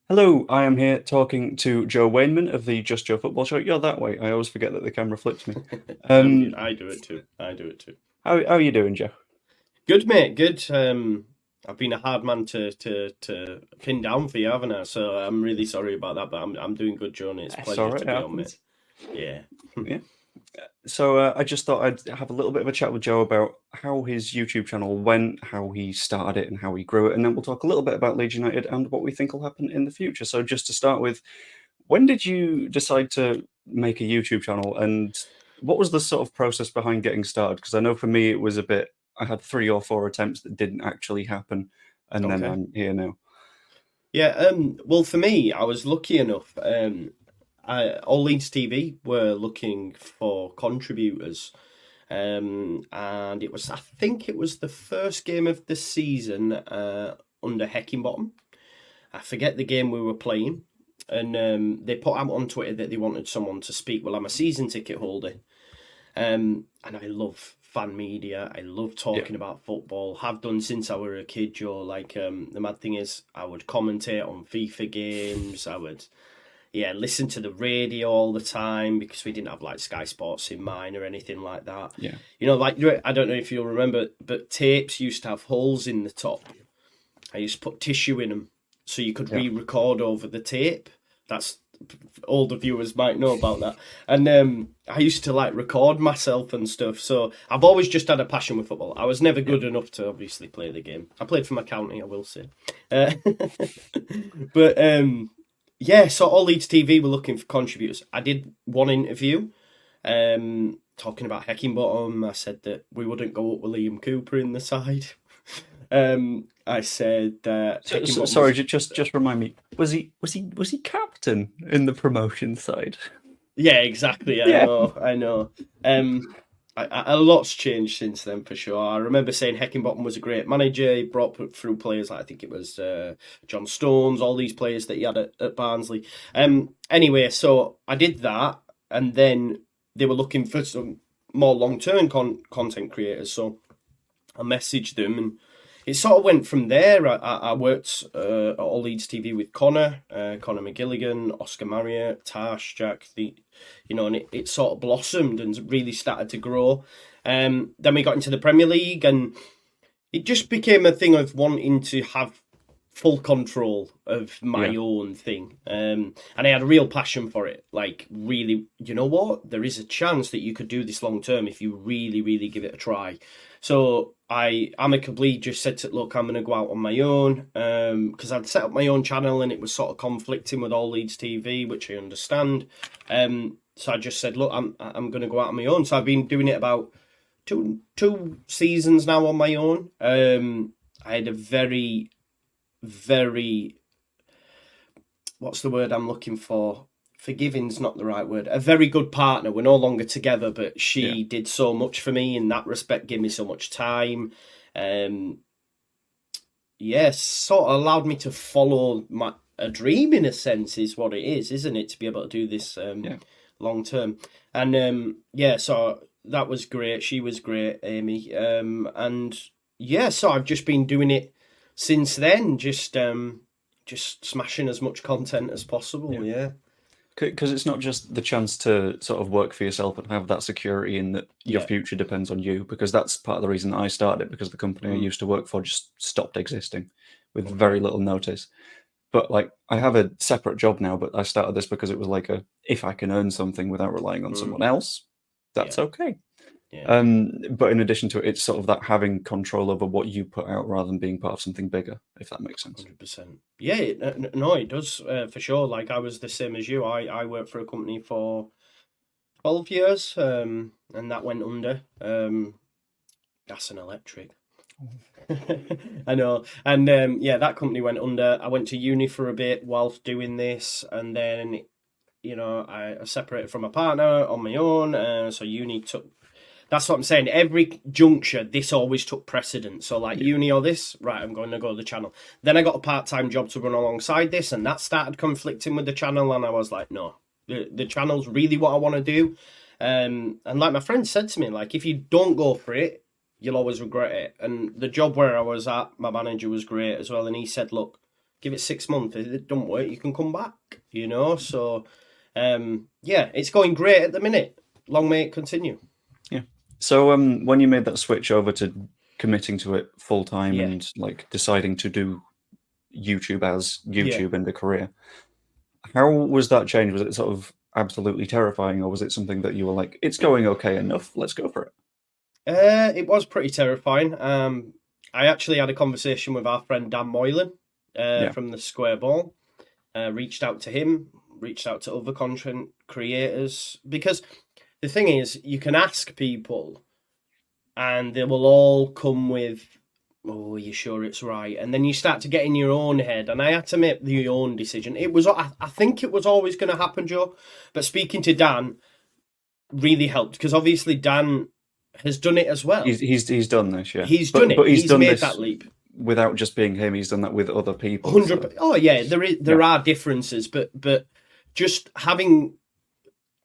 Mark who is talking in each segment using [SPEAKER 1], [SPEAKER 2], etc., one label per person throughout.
[SPEAKER 1] Hello, I am here talking to Joe Wainman of the Just Joe Football Show. You're that way. I always forget that the camera flips me. Um,
[SPEAKER 2] I do it too. I do it too.
[SPEAKER 1] how are you doing, Joe?
[SPEAKER 2] Good, mate. Good. I've been a hard man to pin down for you, haven't I? So I'm really sorry about that, but I'm doing good, John. It's a
[SPEAKER 1] It's all
[SPEAKER 2] pleasure
[SPEAKER 1] right,
[SPEAKER 2] to
[SPEAKER 1] it
[SPEAKER 2] be on, mate.
[SPEAKER 1] happens.
[SPEAKER 2] Yeah.
[SPEAKER 1] Yeah. So I just thought I'd have a little bit of a chat with Joe about how his YouTube channel went, how he started it, and how he grew it, and then we'll talk a little bit about Leeds United and what we think will happen in the future. So just to start with, when did you decide to make a YouTube channel, and what was the sort of process behind getting started? Because I know for me it was a bit. I had 3 or 4 attempts that didn't actually happen, and then
[SPEAKER 2] Okay.
[SPEAKER 1] I'm here now.
[SPEAKER 2] Yeah. Well, for me, I was lucky enough. All Leeds TV were looking for contributors. And I think it was the first game of the season under Heckingbottom. I forget the game we were playing, and they put out on Twitter that they wanted someone to speak. Well, I'm a season ticket holder, and I love fan media. I love
[SPEAKER 1] Yeah,
[SPEAKER 2] talking about football. Have done since I were a kid, Joe. Like the mad thing is, I would commentate on FIFA games. I would, yeah, listen to the radio all the time because we didn't have like Sky Sports in mine or anything like that.
[SPEAKER 1] yeah,
[SPEAKER 2] You know, like I don't know if you'll remember, but tapes used to have holes in the top. I used to put tissue in them so you could
[SPEAKER 1] yeah,
[SPEAKER 2] re-record over the tape. That's all the viewers might know about that. And I used to like record myself and stuff. So I've always just had a passion with football. I was never
[SPEAKER 1] yeah.
[SPEAKER 2] good enough to obviously play the game. I played for my county, I will say. Uh, but yeah, so All Leeds TV were looking for contributors. I did one interview talking about Heckingbottom. I said that we wouldn't go up with Liam Cooper in the side. I said Heckingbottom
[SPEAKER 1] Sorry,
[SPEAKER 2] was.
[SPEAKER 1] just remind me. Was he captain in the promotion side?
[SPEAKER 2] Yeah, exactly. I
[SPEAKER 1] Yeah,
[SPEAKER 2] know. I know. Um, a lot's changed since then for sure. I remember saying Heckingbottom was a great manager. He brought through players like I think it was John Stones, all these players that he had at Barnsley. Anyway, so I did that, and then they were looking for some more long term content creators. So I messaged them, and it sort of went from there. I worked at All Leeds TV with Connor McGilligan, Oscar Marriott, Tash, Jack. And it sort of blossomed and really started to grow. Then we got into the Premier League, and it just became a thing of wanting to have full control of my
[SPEAKER 1] yeah,
[SPEAKER 2] own thing. And I had a real passion for it. Like, really, you know what? There is a chance that you could do this long term if you really, really give it a try. So I amicably just said to look, I'm going to go out on my own because I'd set up my own channel and it was sort of conflicting with All Leeds TV, which I understand. So I just said, look, I'm going to go out on my own. So I've been doing it about two seasons now on my own. I had a very what's the word I'm looking for? Forgiving's not the right word. A very good partner. We're no longer together, but
[SPEAKER 1] yeah.
[SPEAKER 2] she did so much for me in that respect, gave me so much time. Um, yes, sort of allowed me to follow my a dream in a sense, is what it is, isn't it? To be able to do this
[SPEAKER 1] Yeah.
[SPEAKER 2] long term, and yeah, so that was great. She was great, Amy, and yeah, so I've just been doing it since then, just smashing as much content as
[SPEAKER 1] Yeah.
[SPEAKER 2] possible. Yeah,
[SPEAKER 1] Because it's not just the chance to sort of work for yourself and have that security in that your
[SPEAKER 2] yeah,
[SPEAKER 1] future depends on you, because that's part of the reason I started it, because the company I
[SPEAKER 2] mm,
[SPEAKER 1] used to work for just stopped existing with very
[SPEAKER 2] okay,
[SPEAKER 1] little notice. But like I have a separate job now, but I started this because it was like a if I can earn something without relying on
[SPEAKER 2] mm,
[SPEAKER 1] someone else, that's
[SPEAKER 2] yeah,
[SPEAKER 1] okay.
[SPEAKER 2] yeah.
[SPEAKER 1] But in addition to it, it's sort of that having control over what you put out rather than being part of something bigger, if that makes sense.
[SPEAKER 2] 100%. Yeah, no, it does for sure. Like I was the same as you. I worked for a company for 12 years, and that went under. Gas and electric. I know. And yeah, that company went under. I went to uni for a bit whilst doing this, and then I separated from my partner on my own. So uni took. That's what I'm saying. Every juncture, this always took precedence. So like
[SPEAKER 1] Yeah,
[SPEAKER 2] uni or this, right? I'm going to go to the channel. Then I got a part-time job to run alongside this, and that started conflicting with the channel. And I was like, no, the channel's really what I want to do. And like my friend said to me, like if you don't go for it, you'll always regret it. And the job where I was at, my manager was great as well, and he said, look, give it 6 months. If it don't work, you can come back, you know? So, yeah, it's going great at the minute. Long may it continue.
[SPEAKER 1] Yeah. So when you made that switch over to committing to it full time
[SPEAKER 2] Yeah.
[SPEAKER 1] and like deciding to do YouTube as YouTube and a career, how was that change? Was it sort of absolutely terrifying, or was it something that you were like, it's going okay enough, let's go for it?
[SPEAKER 2] It was pretty terrifying. I actually had a conversation with our friend Dan Moylan from the Square Ball. Reached out to him, reached out to other content creators, because the thing is, you can ask people and they will all come with, oh, are you sure it's right? And then you start to get in your own head, and I had to make the own decision. I think it was always going to happen, Joe, but speaking to Dan really helped, because obviously Dan has done it as well.
[SPEAKER 1] He's done this, yeah.
[SPEAKER 2] He's done it. But he's done made that leap
[SPEAKER 1] without just being him. He's done that with other people.
[SPEAKER 2] 100. So. Oh yeah, there are differences, but just having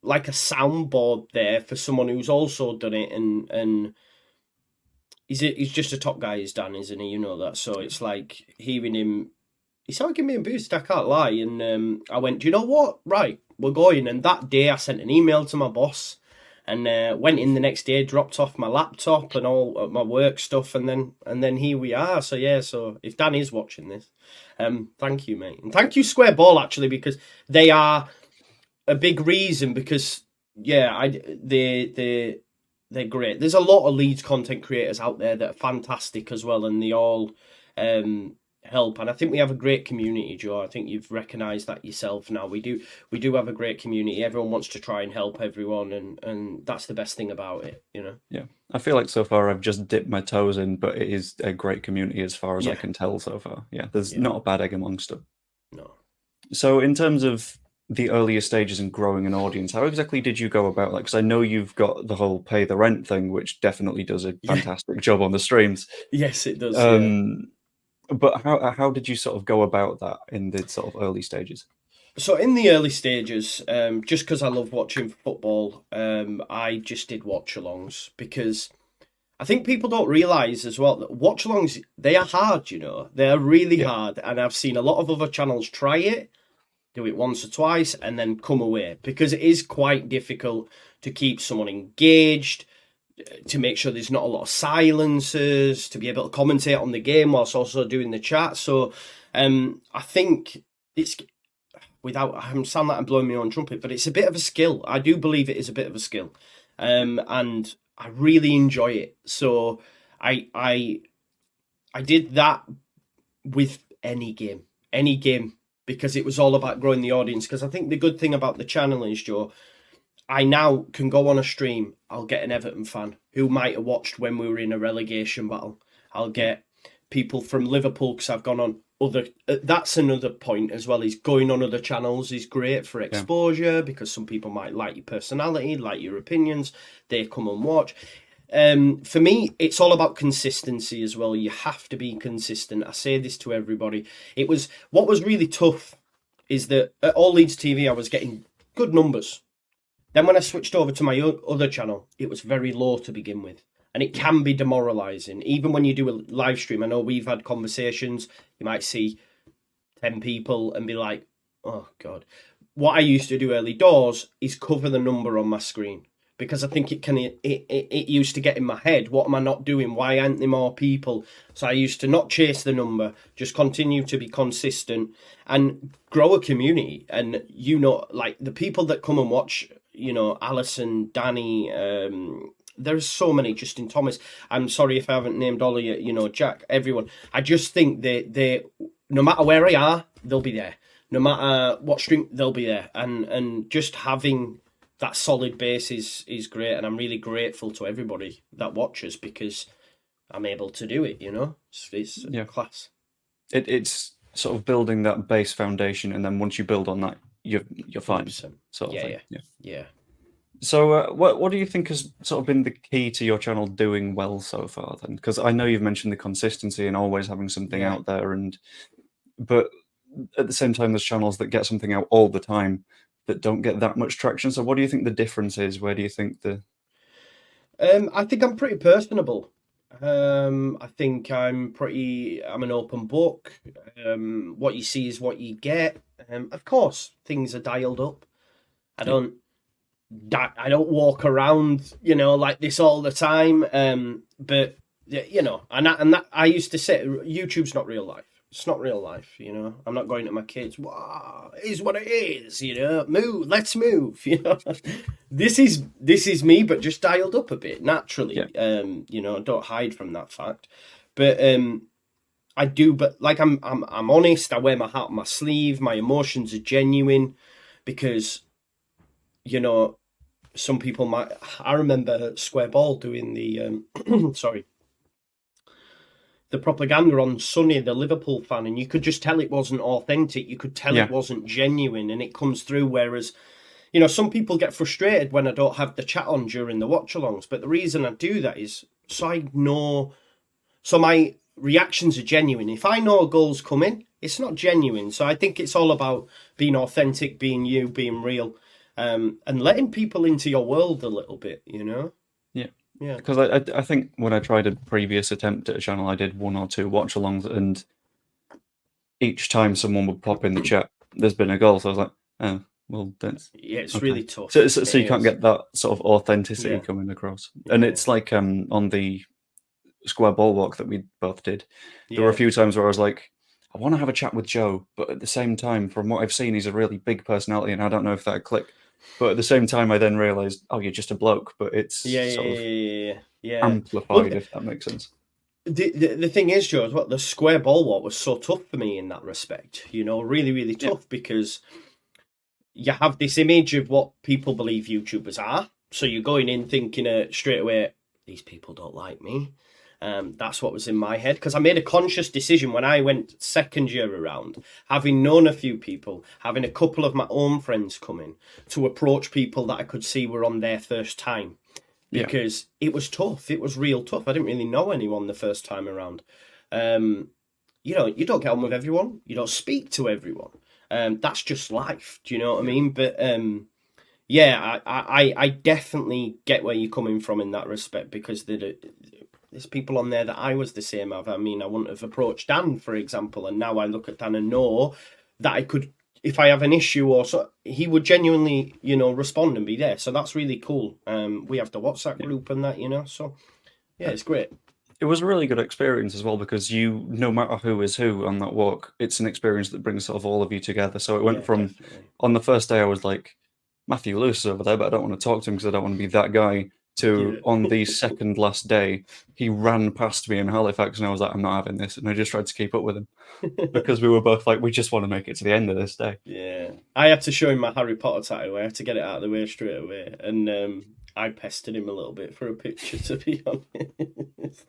[SPEAKER 2] like a soundboard there for someone who's also done it, and he's just a top guy, he's Dan, isn't he? You know that. So it's like hearing him. He started giving me a boost. I can't lie, and I went, do you know what? Right, we're going. And that day, I sent an email to my boss. And went in the next day, dropped off my laptop and all my work stuff, and then here we are. So yeah, so if Dan is watching this, thank you, mate, and thank you Square Ball actually, because they are a big reason. Because yeah, they're great. There's a lot of Leeds content creators out there that are fantastic as well, and they all help. And I think we have a great community, Joe. I think you've recognised that yourself now. We do have a great community. Everyone wants to try and help everyone, and that's the best thing about it, you know?
[SPEAKER 1] Yeah. I feel like so far I've just dipped my toes in, but it is a great community as far as I can tell so far. Yeah, there's not a bad egg amongst them.
[SPEAKER 2] No.
[SPEAKER 1] So in terms of the earlier stages in growing an audience, how exactly did you go about that? Because I know you've got the whole pay the rent thing, which definitely does a fantastic job on the streams.
[SPEAKER 2] Yes, it does.
[SPEAKER 1] But how did you sort of go about that in the sort of early stages?
[SPEAKER 2] So in the early stages, just because I love watching football, I just did watch-alongs, because I think people don't realise as well that watch-alongs, they are hard, you know. They're really hard, and I've seen a lot of other channels try it, do it once or twice, and then come away, because it is quite difficult to keep someone engaged, to make sure there's not a lot of silences, to be able to commentate on the game whilst also doing the chat. So I think it's, I sound like I'm blowing my own trumpet, but it's a bit of a skill. I do believe it is a bit of a skill. And I really enjoy it. So I did that with any game, because it was all about growing the audience. Because I think the good thing about the channel is, Joe, I now can go on a stream. I'll get an Everton fan who might have watched when we were in a relegation battle. I'll get people from Liverpool, because I've gone on other. That's another point as well. Is going on other channels is great for exposure, because some people might like your personality, like your opinions. They come and watch. For me, it's all about consistency as well. You have to be consistent. I say this to everybody. What was really tough is that at All Leeds TV, I was getting good numbers. Then when I switched over to my other channel, it was very low to begin with. And it can be demoralising. Even when you do a live stream, I know we've had conversations, you might see 10 people and be like, oh, God. What I used to do early doors is cover the number on my screen. Because I think it used to get in my head, what am I not doing? Why aren't there more people? So I used to not chase the number, just continue to be consistent and grow a community. And, you know, like the people that come and watch, you know, Alison, Danny, there's so many, Justin Thomas. I'm sorry if I haven't named all of you, you know, Jack, everyone. I just think they no matter where I are, they'll be there. No matter what stream, they'll be there. And just having that solid base is great, and I'm really grateful to everybody that watches, because I'm able to do it, you know? It's class.
[SPEAKER 1] It's sort of building that base foundation, and then once you build on that, you're fine.
[SPEAKER 2] 100%.
[SPEAKER 1] Sort of thing.
[SPEAKER 2] Yeah.
[SPEAKER 1] So what do you think has sort of been the key to your channel doing well so far then? Because I know you've mentioned the consistency and always having something out there, but at the same time, there's channels that get something out all the time that don't get that much traction. So what do you think the difference is? Where do you think the...
[SPEAKER 2] I think I'm pretty personable. I think I'm an open book. What you see is what you get. Of course, things are dialed up. I
[SPEAKER 1] Yeah.
[SPEAKER 2] I don't walk around, like this all the time. But and that I used to say, YouTube's not real life. It's not real life, I'm not going to my kids. Wow, it is what it is, Move, let's move, This is me, but just dialed up a bit naturally.
[SPEAKER 1] Yeah.
[SPEAKER 2] Don't hide from that fact. But I do, but like I'm honest. I wear my heart on my sleeve. My emotions are genuine, because some people might. I remember Square Ball doing the sorry, the propaganda on Sonny, the Liverpool fan, and you could just tell it wasn't authentic. You could tell it
[SPEAKER 1] Yeah.
[SPEAKER 2] wasn't genuine, and it comes through. Whereas, some people get frustrated when I don't have the chat on during the watch-alongs. But the reason I do that is so I know, so my reactions are genuine. If I know a goal's coming, it's not genuine. So I think it's all about being authentic, being you, being real, and letting people into your world a little bit,
[SPEAKER 1] Yeah.
[SPEAKER 2] Yeah.
[SPEAKER 1] Because I think when I tried a previous attempt at a channel, I did 1 or 2 watch-alongs, and each time someone would pop in the chat, "There's been a goal." So I was like, "Oh, well, that's
[SPEAKER 2] Yeah, it's
[SPEAKER 1] okay."
[SPEAKER 2] really tough.
[SPEAKER 1] So you can't get that sort of authenticity
[SPEAKER 2] Yeah.
[SPEAKER 1] coming across. And it's like on the Square Ball walk that we both did, there were a few times where I was like, I want to have a chat with Joe, but at the same time, from what I've seen, he's a really big personality, and I don't know if that'd click. But at the same time, I then realised, oh, you're just a bloke, but it's sort of
[SPEAKER 2] Yeah.
[SPEAKER 1] amplified, if that makes sense.
[SPEAKER 2] The thing is, Joe, what the Square Ball walk was so tough for me in that respect. Really, really tough, because you have this image of what people believe YouTubers are. So you're going in thinking straight away, these people don't like me. That's what was in my head, because I made a conscious decision when I went second year around, having known a few people, having a couple of my own friends come in, to approach people that I could see were on their first time, because it was tough. It was real tough. I didn't really know anyone the first time around. You don't get on with everyone. You don't speak to everyone. That's just life. Do you know what I mean? But yeah, I definitely get where you're coming from in that respect, because there's people on there that I was the same of. I mean, I wouldn't have approached Dan, for example, and now I look at Dan and know that I could, if I have an issue or so, he would genuinely, respond and be there. So that's really cool. We have the WhatsApp group and that, so yeah, it's great.
[SPEAKER 1] It was a really good experience as well, because no matter who is who on that walk, it's an experience that brings sort of all of you together. So it went from,
[SPEAKER 2] definitely.
[SPEAKER 1] on the first day I was like, Matthew Lewis is over there, but I don't want to talk to him because I don't want to be that guy, to on the second last day, he ran past me in Halifax, and I was like, I'm not having this. And I just tried to keep up with him, because we were both like, we just want to make it to the end of this day.
[SPEAKER 2] Yeah. I had to show him my Harry Potter tattoo. I had to get it out of the way straight away. And I pestered him a little bit for a picture, to be honest.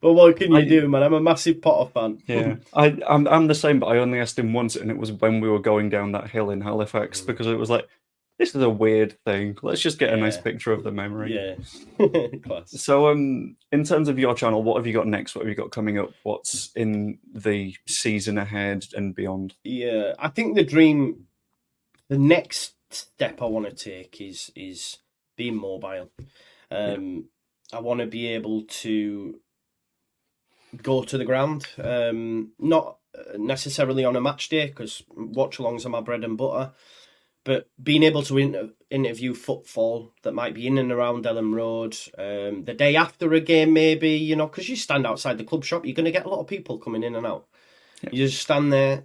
[SPEAKER 2] But what can you do, man? I'm a massive Potter fan.
[SPEAKER 1] Yeah, I'm the same, but I only asked him once, and it was when we were going down that hill in Halifax, because it was like, this is a weird thing. Let's just get a nice picture of the memory.
[SPEAKER 2] Yeah. Class.
[SPEAKER 1] So, in terms of your channel, what have you got next? What have you got coming up? What's in the season ahead and beyond?
[SPEAKER 2] Yeah, I think the next step I want to take is being mobile. I want to be able to go to the ground, not necessarily on a match day, because watch-alongs are my bread and butter, but being able to interview footfall that might be in and around Ellen Road, the day after a game maybe, because you stand outside the club shop, you're going to get a lot of people coming in and out. Yeah. You just stand there,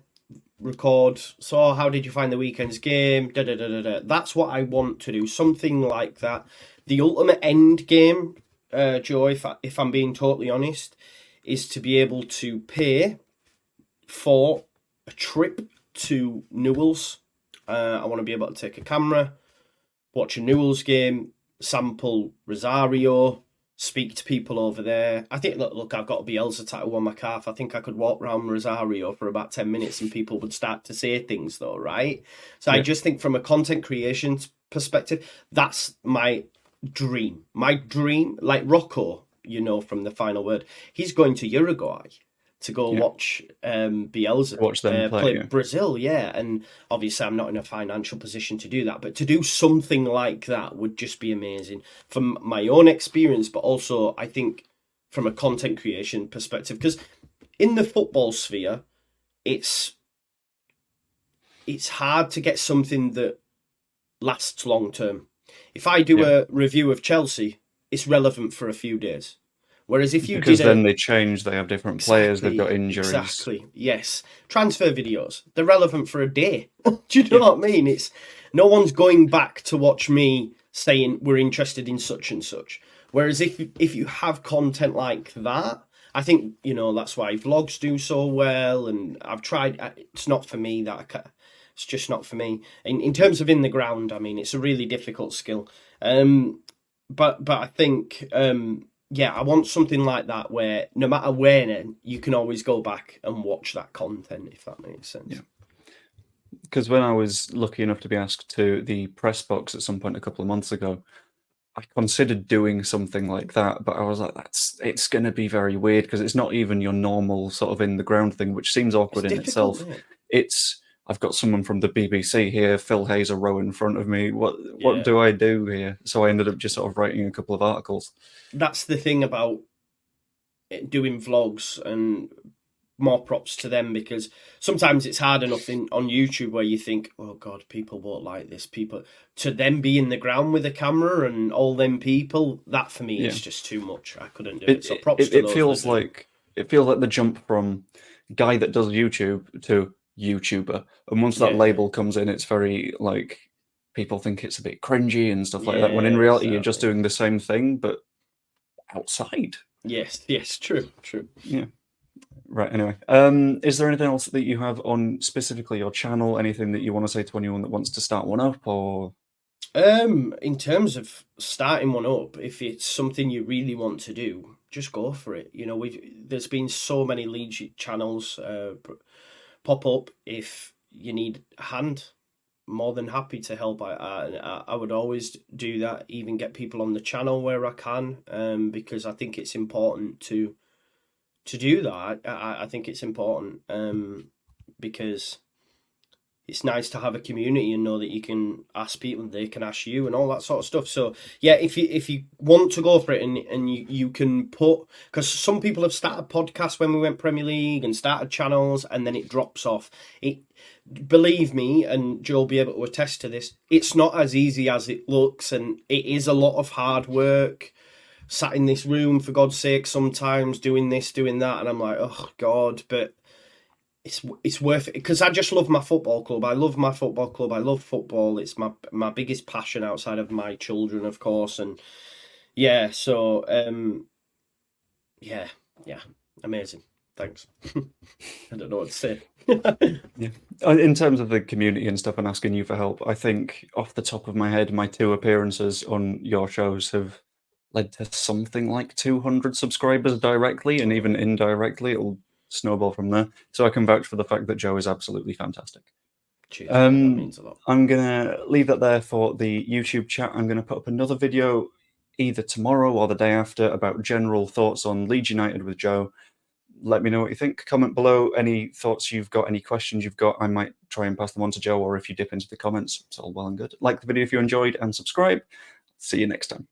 [SPEAKER 2] record, so how did you find the weekend's game, That's what I want to do, something like that. The ultimate end game, Joe, if I'm being totally honest, is to be able to pay for a trip to Newell's. I want to be able to take a camera, watch a Newell's game, sample Rosario, speak to people over there. I think, look, I've got a Bielsa tattoo on my calf. I think I could walk around Rosario for about 10 minutes and people would start to say things, though, right? So I just think from a content creation perspective, that's my dream. My dream, like Rocco, from the Final Word, he's going to Uruguay to go watch Bielsa
[SPEAKER 1] watch them play
[SPEAKER 2] Brazil, and obviously I'm not in a financial position to do that, but to do something like that would just be amazing from my own experience, but also I think from a content creation perspective, because in the football sphere, it's hard to get something that lasts long term. If I do a review of Chelsea, it's relevant for a few days. Whereas if you
[SPEAKER 1] because then they change, they have different players, they've got injuries.
[SPEAKER 2] Exactly, yes. Transfer videos, they're relevant for a day. Do you know what I mean? It's no one's going back to watch me saying we're interested in such and such. Whereas if you have content like that, I think, you know, that's why vlogs do so well. And I've tried. It's not for me. It's just not for me. In terms of in the ground, I mean, it's a really difficult skill. But I think. I want something like that where no matter where, you can always go back and watch that content, if that makes sense.
[SPEAKER 1] Yeah. Because when I was lucky enough to be asked to the press box at some point a couple of months ago, I considered doing something like that, but I was like, it's going to be very weird because it's not even your normal sort of in the ground thing, which seems awkward in itself. I've got someone from the BBC here, Phil Hayes, a row in front of me. What do I do here? So I ended up just sort of writing a couple of articles.
[SPEAKER 2] That's the thing about doing vlogs, and more props to them, because sometimes it's hard enough on YouTube where you think, oh God, people won't like this. People to then be in the ground with a camera and all them people, that for me is just too much. I couldn't do it. So props to those.
[SPEAKER 1] It feels like the jump from guy that does YouTube to YouTuber, and once that label comes in, it's very like people think it's a bit cringy and stuff like that, when in reality you're just doing the same thing but outside.
[SPEAKER 2] Yes, true.
[SPEAKER 1] Yeah. Right, anyway. Is there anything else that you have on specifically your channel? Anything that you want to say to anyone that wants to start one up, or?
[SPEAKER 2] In terms of starting one up, if it's something you really want to do, just go for it. You know, there's been so many Leeds channels pop up. If you need a hand, more than happy to help. I would always do that, even get people on the channel where I can, because I think it's important to do that. I think it's important because it's nice to have a community and know that you can ask people and they can ask you and all that sort of stuff. So yeah, if you want to go for it and you can put, because some people have started podcasts when we went Premier League and started channels and then it drops off. Believe me, and Joe will be able to attest to this, it's not as easy as it looks, and it is a lot of hard work. Sat in this room, for God's sake, sometimes doing this, doing that, and I'm like, oh God, but it's worth it, because I just love my football club. I love my football club. I love football. It's my biggest passion outside of my children, of course, and yeah, so yeah, amazing. Thanks. I don't know what to say.
[SPEAKER 1] Yeah. In terms of the community and stuff and asking you for help, I think off the top of my head, my 2 appearances on your shows have led to something like 200 subscribers directly, and even indirectly, it'll snowball from there. So I can vouch for the fact that Joe is absolutely fantastic.
[SPEAKER 2] Cheers, that means a lot.
[SPEAKER 1] I'm going to leave that there for the YouTube chat. I'm going to put up another video either tomorrow or the day after about general thoughts on Leeds United with Joe. Let me know what you think. Comment below any thoughts you've got, any questions you've got. I might try and pass them on to Joe, or if you dip into the comments, it's all well and good. Like the video if you enjoyed, and subscribe. See you next time.